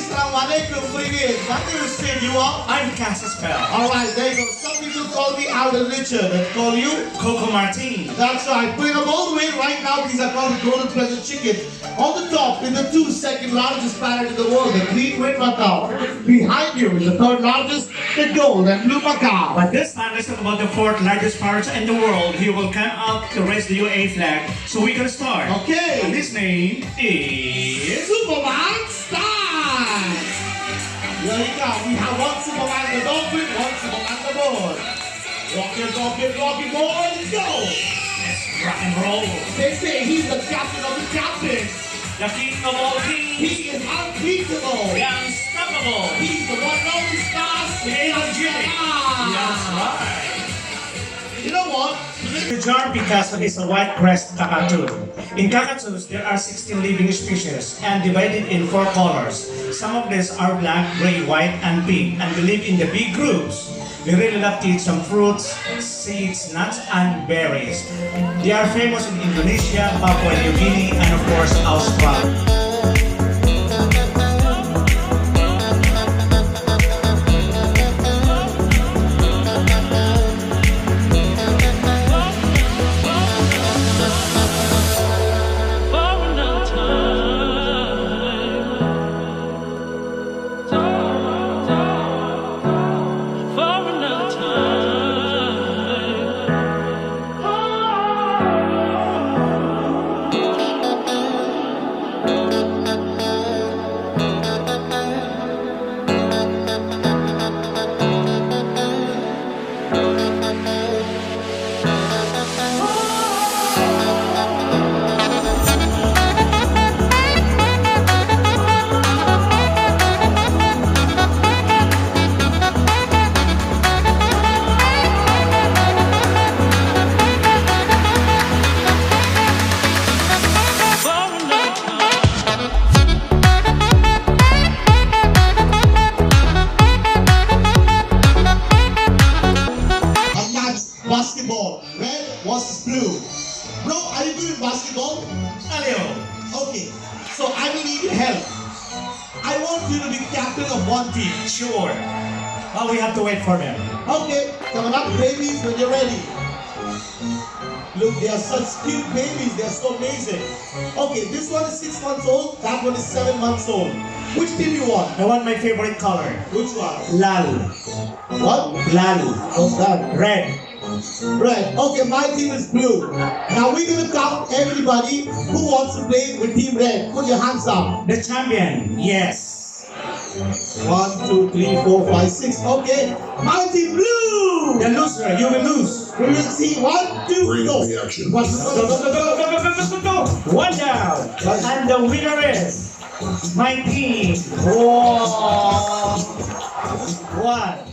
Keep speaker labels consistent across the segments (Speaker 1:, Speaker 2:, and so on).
Speaker 1: Assalamualaikum, Brigade. My name is Sid. You are?
Speaker 2: I'm Cass Spell.
Speaker 1: Alright, there you go. Some people call me Alden Richard and call you
Speaker 2: Coco Martin.
Speaker 1: That's right. Putting them all the way right now, these are called the Golden Pleasure Chicken. On the top is the second largest parrot in the world, the green red macaw. Behind you is the third largest, the gold and blue macaw.
Speaker 2: But this time, let's talk about the fourth largest parrot in the world. He will come up to raise the UAE flag. So we're gonna start.
Speaker 1: Okay.
Speaker 2: And his name is
Speaker 1: Superman Star. Here you go. We have one Superman the dolphin, one Superman the bird. Rocket, boys, go!
Speaker 2: Let's rock and roll.
Speaker 1: They say he's the captain of the captains.
Speaker 2: The king of all kings.
Speaker 1: He is unbeatable.
Speaker 2: The unstoppable.
Speaker 1: He's the one and only stars.
Speaker 2: Energetic. That's right.
Speaker 1: You know what?
Speaker 2: The jar Picasso is a white-breasted cockatoo. In cockatoos, there are 16 living species and divided in 4 colors. Some of these are black, gray, white, and pink, and they live in the big groups. They really love to eat some fruits, seeds, nuts, and berries. They are famous in Indonesia, Papua New Guinea, and of course, Australia.
Speaker 1: Basketball. Red versus blue. Bro, are you good in basketball?
Speaker 2: A little.
Speaker 1: Okay. So I will need your help. I want you to be captain of one team.
Speaker 2: Sure. But we have to wait for them.
Speaker 1: Okay. Coming up, babies, when you're ready. Look, they are such cute babies. They are so amazing. Okay, this one is 6 months old. That one is 7 months old. Which team you want?
Speaker 2: I want my favorite color.
Speaker 1: Which one?
Speaker 2: Lal.
Speaker 1: What?
Speaker 2: Lal.
Speaker 1: What's that?
Speaker 2: Red.
Speaker 1: Red. Okay, my team is blue. Now we're gonna count everybody who wants to play with Team Red. Put your hands up.
Speaker 2: The champion. Yes.
Speaker 1: 1, 2, 3, 4, 5, 6. Okay, my team blue.
Speaker 2: The loser. You will lose.
Speaker 1: We will see. 1, 2, go.
Speaker 3: the action.
Speaker 1: Go.
Speaker 2: Go. One down. And the winner is my team. Whoa. One.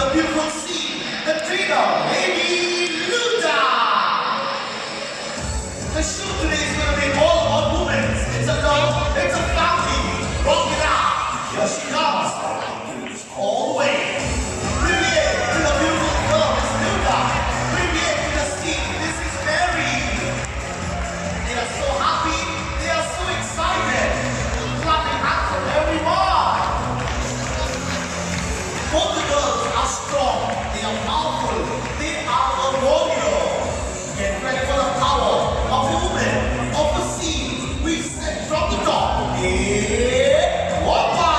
Speaker 1: the beautiful sea, the trainer, Lady Luda. The show today is going to be all about women. It's a love, it's a family. Rock it out. Here she comes. All the way. Premiere to the beautiful girl, Miss Luda. Premiere to the sea, this is Mary. They are so happy. They are so excited. Clapping hands for everyone. Both the girls are strong. They are powerful. They are a warrior. Get ready for the power of a woman, of the sea. We set from the top. Hey, whoppa!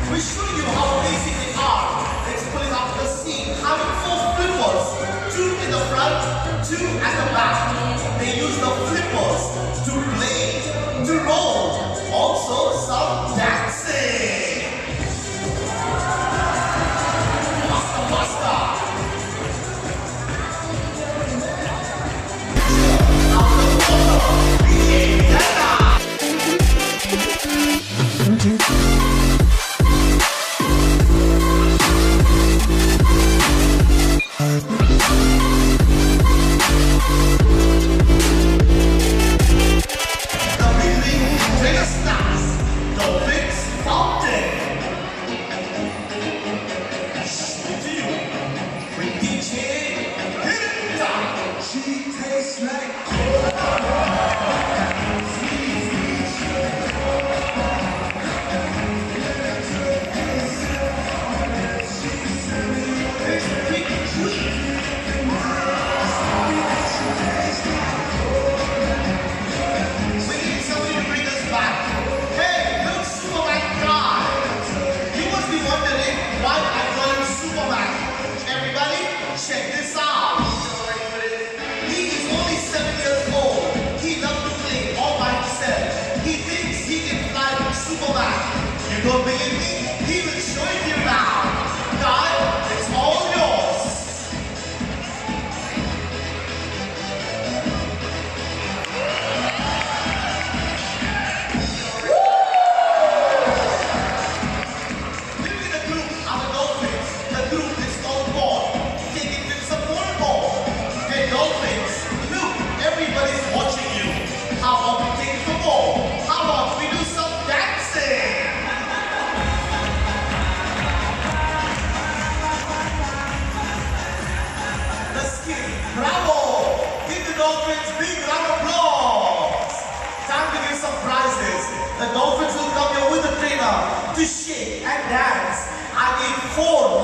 Speaker 1: We show you how basic they are. It's pulling up the sea, having 4 flippers, 2 in the front, 2 at the back. They use the flippers to play, to roll, also some dancing. Faster, faster. Out of the water, we don't believe me? He will show it you now. Guy, it's all yours. Look at the group are the dolphins. The group is called Ball. Take it with some more ball. Hey dolphins, look, everybody's watching you. How about we take the ball? How about we do some dancing? Bravo! Give the dolphins big round of applause! Time to give some prizes. The dolphins will come here with a trainer to shake and dance. I need 4